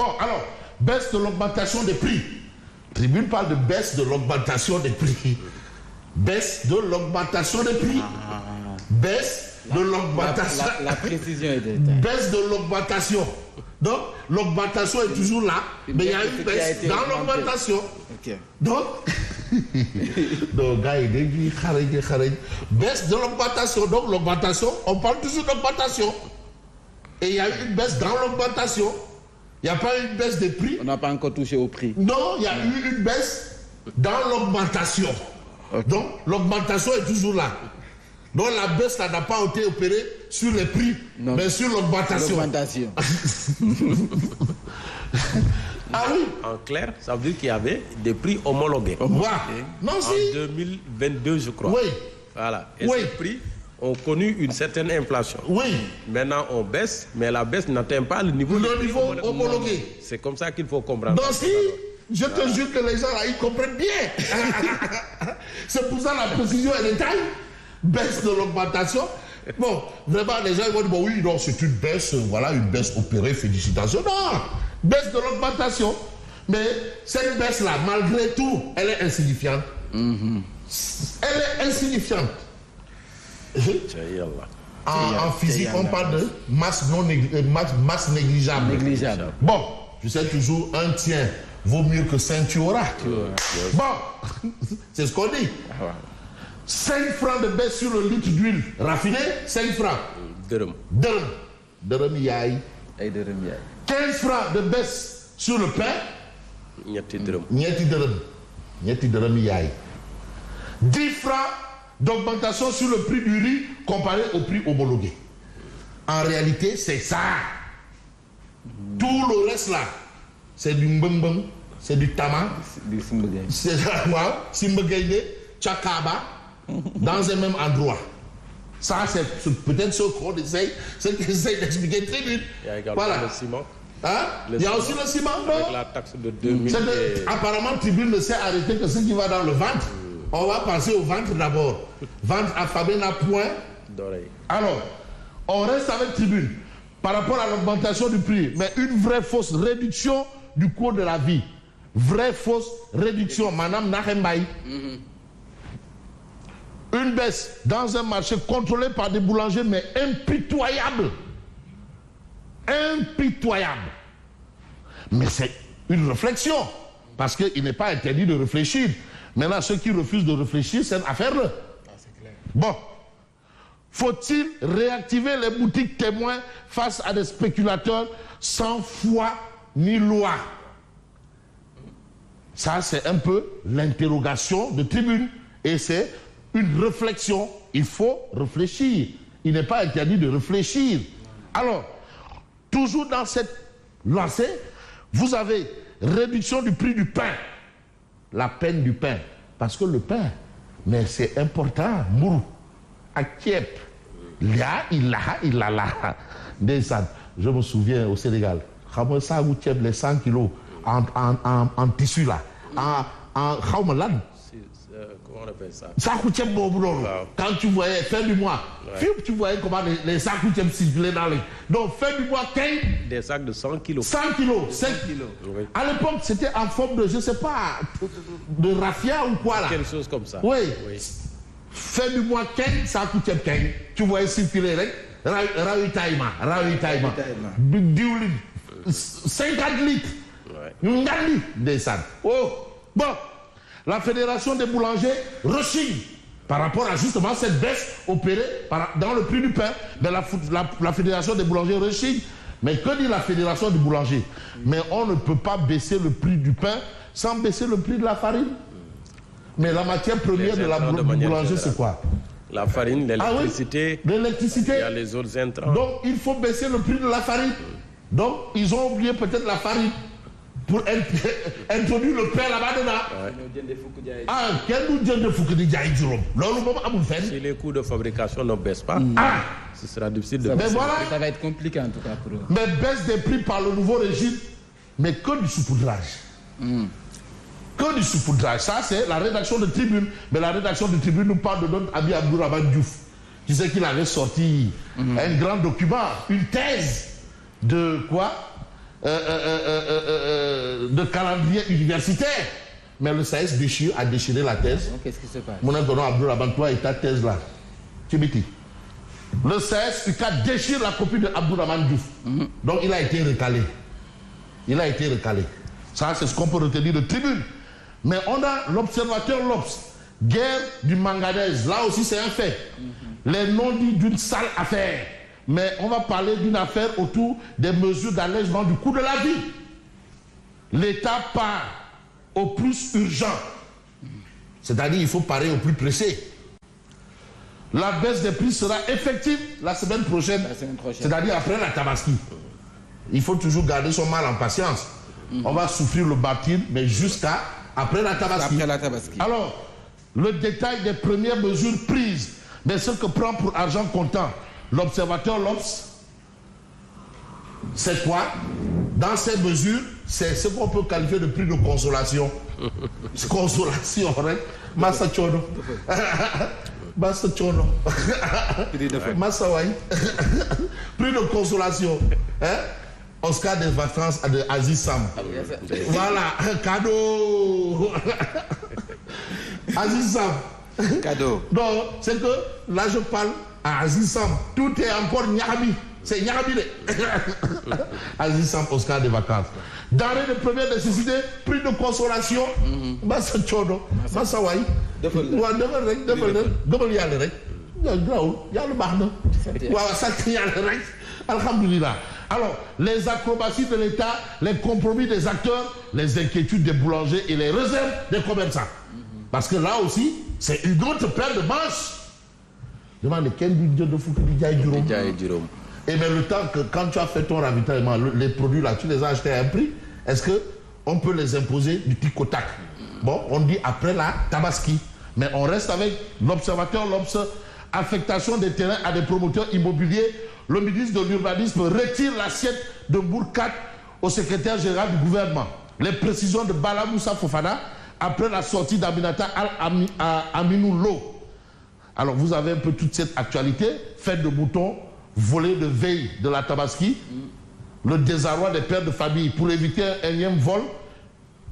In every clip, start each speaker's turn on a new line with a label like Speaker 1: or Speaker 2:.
Speaker 1: Bon, alors, baisse de l'augmentation des prix. Tribune parle de baisse de l'augmentation des prix. Baisse de l'augmentation des prix. Baisse de l'augmentation.
Speaker 2: La précision est
Speaker 1: baisse de l'augmentation. Donc, l'augmentation est toujours là, mais il y a une baisse dans l'augmentation.
Speaker 2: Okay.
Speaker 1: Donc, gars, baisse de l'augmentation. Donc, l'augmentation, on parle toujours d'augmentation. Et il y a une baisse dans l'augmentation. Il n'y a pas une baisse des prix.
Speaker 2: On n'a pas encore touché au prix.
Speaker 1: Non, il y a eu une baisse dans l'augmentation. Okay. Donc, l'augmentation est toujours là. Donc, la baisse là n'a pas été opérée sur les prix, non, mais sur l'augmentation. Ah oui.
Speaker 3: En clair, ça veut dire qu'il y avait des prix homologués.
Speaker 1: Voilà. Non,
Speaker 3: en 2022, je crois.
Speaker 1: Oui.
Speaker 3: Voilà. Et ces prix ont connu une certaine inflation.
Speaker 1: Oui.
Speaker 3: Maintenant, on baisse, mais la baisse n'atteint pas le niveau
Speaker 1: homologué.
Speaker 3: C'est comme ça qu'il faut comprendre.
Speaker 1: Donc, si, je te jure que les gens là, ils comprennent bien. C'est pour ça la précision est détail. Baisse de l'augmentation. Bon, vraiment, les gens ils vont dire, bon, oui, non, c'est une baisse, voilà, une baisse opérée, félicitations. Non, baisse de l'augmentation. Mais cette baisse-là, malgré tout, elle est insignifiante. Elle est insignifiante. En physique, on parle de masse, masse négligeable. Bon, je sais toujours, un tien vaut mieux que 5 tu auras. Bon, c'est ce qu'on dit. 5 francs de baisse sur le litre d'huile raffinée, 5 francs. Dërëm yaay. 15 francs de baisse sur le pain.
Speaker 3: ñetti dërëm.
Speaker 1: ñetti dërëm yaay. 10 francs d'augmentation sur le prix du riz comparé au prix homologué. En réalité, c'est ça. Tout le reste là, c'est du mbeng, c'est du tama. C'est simbegayne, chakaba. Dans un même endroit. Ça, c'est peut-être ce qu'on essaye, d'expliquer très vite.
Speaker 3: Il y a également le ciment.
Speaker 1: Hein? Il y a aussi le ciment, non?
Speaker 3: Avec la taxe de 2000.
Speaker 1: Apparemment, Tribune ne sait arrêter que ce qui va dans le ventre. On va passer au ventre d'abord. Ventre affamé n'a point
Speaker 3: d'oreille.
Speaker 1: Alors, on reste avec Tribune. Par rapport à l'augmentation du prix, mais une vraie fausse réduction du coût de la vie. Vraie fausse réduction. Madame Nahembaï. Une baisse dans un marché contrôlé par des boulangers, mais impitoyable. Impitoyable. Mais c'est une réflexion, parce qu'il n'est pas interdit de réfléchir. Maintenant, ceux qui refusent de réfléchir, c'est une affaire-là. Bon. Faut-il réactiver les boutiques témoins face à des spéculateurs sans foi ni loi? Ça, c'est un peu l'interrogation de Tribune. Et c'est une réflexion. Il faut réfléchir. Il n'est pas interdit de réfléchir. Alors, toujours dans cette lancée, vous avez réduction du prix du pain. La peine du pain. Parce que le pain, mais c'est important. Mourou, Akiep, là, il a là. Je me souviens au Sénégal, les 100 kilos en tissu là. En
Speaker 3: comment on appelle ça?
Speaker 1: Quand tu voyais, fin du mois, tu voyais comment les sacs circulaient dans les... Donc, fin du mois, 15...
Speaker 3: Des sacs de 100 kilos.
Speaker 1: 100 kilos, 5 kilos. Oui. À l'époque, c'était en forme de, je ne sais pas, de raffia ou quoi là.
Speaker 3: Quelque chose comme ça.
Speaker 1: Oui. Fin du mois, 15, ça coûtait 15. Tu voyais circuler, ravitaillement. 50 litres. Des sacs. Oh, bon. La Fédération des boulangers rechigne par rapport à justement cette baisse opérée dans le prix du pain. Mais la Fédération des boulangers rechigne. Mais que dit la Fédération des boulangers? Mais on ne peut pas baisser le prix du pain sans baisser le prix de la farine. Mais la matière première de la boulanger, c'est quoi?
Speaker 3: La farine, l'électricité.
Speaker 1: L'électricité.
Speaker 3: Il y a les autres intrants.
Speaker 1: Donc il faut baisser le prix de la farine. Donc ils ont oublié peut-être la farine pour introduire le pain là-bas dedans. Ah, quel nous dit de Foukoudi Djaï Djourom?
Speaker 3: Si les coûts de fabrication ne baissent pas, ce sera difficile de
Speaker 2: baisser. Ça va être compliqué en tout cas pour eux.
Speaker 1: Mais baisse des prix par le nouveau régime, mais que du saupoudrage. Que du saupoudrage. Ça, c'est la rédaction de Tribune. Mais la rédaction de Tribune nous parle de notre ami Abdourahmane Diouf. Tu sais qu'il avait sorti un grand document, une thèse de quoi? de calendrier universitaire. Mais le SAES a déchiré la thèse.
Speaker 2: Qu'est-ce qui se passe?
Speaker 1: Mon nom Abdourahmane, toi et ta thèse là. Tu me dis. Le SAES déchire la copie de Abdourahmane Diouf. Donc il a été recalé. Ça, c'est ce qu'on peut retenir de Tribune. Mais on a l'observateur L'Obs, guerre du manganèse. Là aussi, c'est un fait. Les non-dits d'une sale affaire. Mais on va parler d'une affaire autour des mesures d'allègement du coût de la vie. L'État part au plus urgent. C'est-à-dire il faut parer au plus pressé. La baisse des prix sera effective la semaine prochaine. C'est-à-dire après la Tabaski. Il faut toujours garder son mal en patience. On va souffrir le bâtiment, mais jusqu'à après la Tabaski. Alors, le détail des premières mesures prises, mais ce que prend pour argent comptant l'observateur L'Obs, c'est quoi? Dans ces mesures, c'est ce qu'on peut qualifier de prix de consolation. Consolation, hein? Massa Chono. Massa Chono. Massa Wai. Prix de consolation. Hein? Oscar des vacances de Aziz Sam. Voilà, un cadeau. Aziz Sam.
Speaker 2: Cadeau.
Speaker 1: Donc, c'est que là, je parle à Aziz Sam. Tout est encore Nyarabi. C'est Nyarabi. Aziz Sam, Oscar des vacances. Denrées de première nécessité, prix de consolation. Massa Chono. Massa Wai. Alhamdulillah. Alors, les acrobaties de l'État, les compromis des acteurs, les inquiétudes des boulangers et les réserves des commerçants. Parce que là aussi, c'est une autre paire de manches. Demande quel budget de fou que tu as. Et mais le temps que quand tu as fait ton ravitaillement, les produits là, tu les as achetés à un prix, est-ce qu'on peut les imposer du tic au tac? Bon, on dit après la Tabaski. Mais on reste avec l'observateur L'Obs, affectation des terrains à des promoteurs immobiliers. Le ministre de l'Urbanisme retire l'assiette de Bourkat au secrétaire général du gouvernement. Les précisions de Bala Moussa Fofana après la sortie d'Aminata Aminou Lo. Alors vous avez un peu toute cette actualité, fête de moutons, volée de veille de la Tabaski, le désarroi des pères de famille pour éviter un énième vol.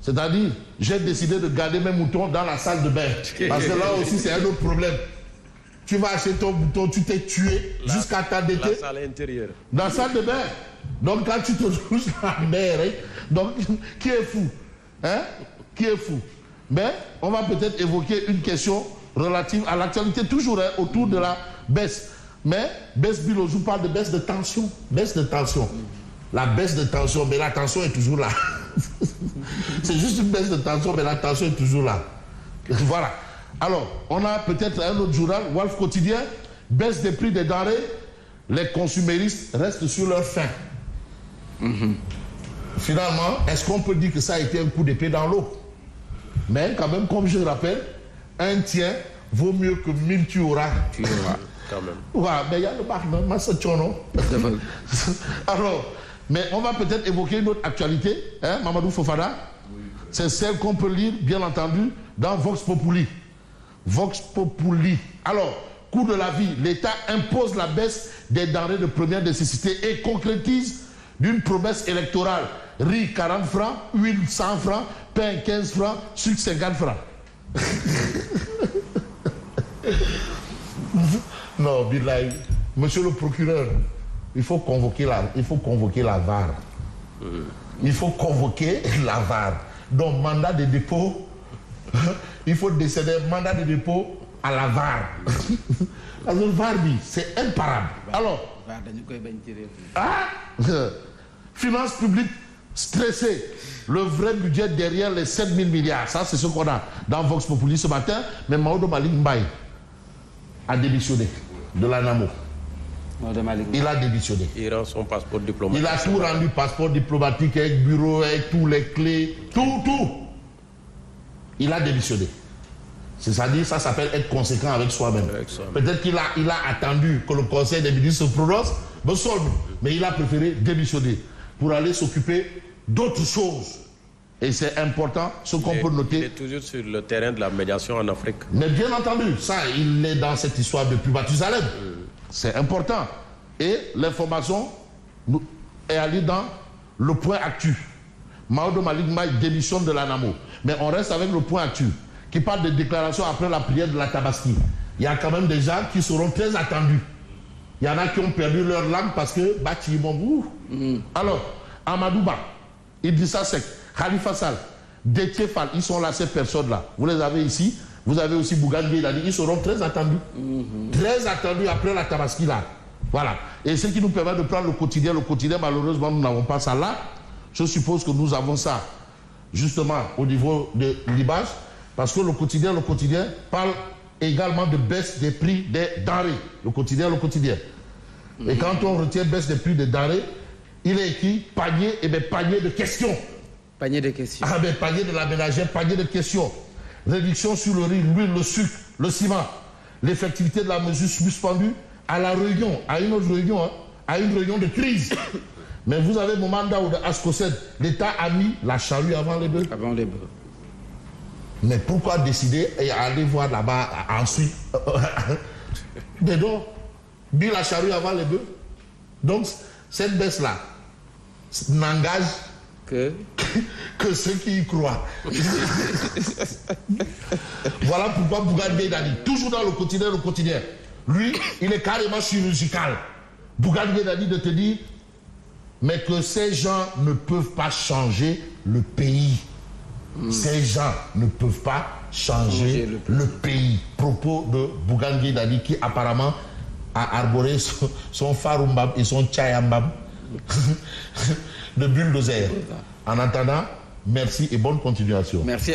Speaker 1: C'est-à-dire, j'ai décidé de garder mes moutons dans la salle de bain. Parce que là aussi, c'est un autre problème. Tu vas acheter ton mouton, tu t'es tué jusqu'à t'endetter.
Speaker 3: La salle intérieure.
Speaker 1: Dans la salle de bain. Donc, quand tu te touches la mer, hein, donc, qui est fou? Hein? Qui est fou? Mais on va peut-être évoquer une question relative à l'actualité, toujours hein, autour de la baisse. Mais, baisse Bilo, je vous parle de baisse de tension. Baisse de tension. La baisse de tension, mais la tension est toujours là. C'est juste une baisse de tension, mais la tension est toujours là. Voilà. Alors, on a peut-être un autre journal, Wolf Quotidien, baisse des prix des denrées, les consuméristes restent sur leur faim. Finalement, est-ce qu'on peut dire que ça a été un coup d'épée dans l'eau? Mais quand même, comme je le rappelle, un tien vaut mieux que 1000 tu auras.
Speaker 3: Tu auras, quand même.
Speaker 1: Voilà, mais il y a le Bahna, Massa Chono. Alors, mais on va peut-être évoquer une autre actualité, hein, Mamadou Fofana. Oui. C'est celle qu'on peut lire, bien entendu, dans Vox Populi. Vox Populi. Alors, coût de la vie, l'État impose la baisse des denrées de première nécessité et concrétise d'une promesse électorale. Riz 40 francs, huile 100 francs, pain 15 francs, sucre 50 francs. Non, Bilaï, monsieur le procureur, il faut convoquer la VAR. Il faut convoquer la VAR. Donc, mandat de dépôt, il faut décéder mandat de dépôt à la VAR. Alors, le VAR, c'est imparable. Alors, finances publiques stressées. Le vrai budget derrière les 7 000 milliards. Ça, c'est ce qu'on a dans Vox Populi ce matin. Mais Maodo Malick Mbaye a démissionné de l'ANAMO. Il a démissionné.
Speaker 3: Il rend son passeport diplomatique.
Speaker 1: Il a tout rendu, passeport diplomatique, avec bureau, avec tous les clés, tout. Il a démissionné. C'est-à-dire, ça s'appelle être conséquent avec soi-même. Peut-être qu'il a attendu que le Conseil des ministres se prononce, mais il a préféré démissionner pour aller s'occuper d'autres choses. Et c'est important, ce qu'on peut noter.
Speaker 3: Il est toujours sur le terrain de la médiation en Afrique.
Speaker 1: Mais bien entendu, ça, il est dans cette histoire depuis Mathusalem. C'est important. Et l'information est allée dans le point actu. Maodo Malick Mbaye démissionne de l'ANAMO. Mais on reste avec le point actu, qui parle de déclaration après la prière de la Tabaski. Il y a quand même des gens qui seront très attendus. Il y en a qui ont perdu leur langue parce que Bati Mongou. Alors, Amadou Ba, Idrissa Seck, Khalifa Sall, Déthié Fall, ils sont là, ces personnes-là. Vous les avez ici. Vous avez aussi Bougane Gueye Dany, ils seront très attendus. Très attendus après la Tabaski là. Voilà. Et ce qui nous permet de prendre le quotidien, malheureusement, nous n'avons pas ça là. Je suppose que nous avons ça, justement, au niveau de l'IBAS, parce que le quotidien parle également de baisse des prix des denrées. Le quotidien. Et quand on retient baisse des prix des denrées, il est écrit panier, et bien panier de questions.
Speaker 2: Panier de questions.
Speaker 1: Ah ben panier de la ménagère, panier de questions. Réduction sur le riz, l'huile, le sucre, le ciment. L'effectivité de la mesure suspendue à la réunion, à une autre réunion, hein, à une réunion de crise. Mais vous avez mon mandat où de Ascocède, l'État a mis la charrue avant les bœufs.
Speaker 2: Avant les bœufs.
Speaker 1: Mais pourquoi décider et aller voir là-bas ensuite Dedans, mis la charrue avant les bœufs. Donc, cette baisse-là n'engage
Speaker 2: que
Speaker 1: ceux qui y croient. Voilà pourquoi Bougane Gueye Dany, toujours dans le quotidien, lui, il est carrément chirurgical. Bougane Gueye Dany de te dire, mais que ces gens ne peuvent pas changer le pays. Ces gens ne peuvent pas changer le pays. Propos de Bougane Gueye Dany qui apparemment a arboré son farumbam et son tchayambam de bulldozer. En attendant, merci et bonne continuation.
Speaker 2: Merci.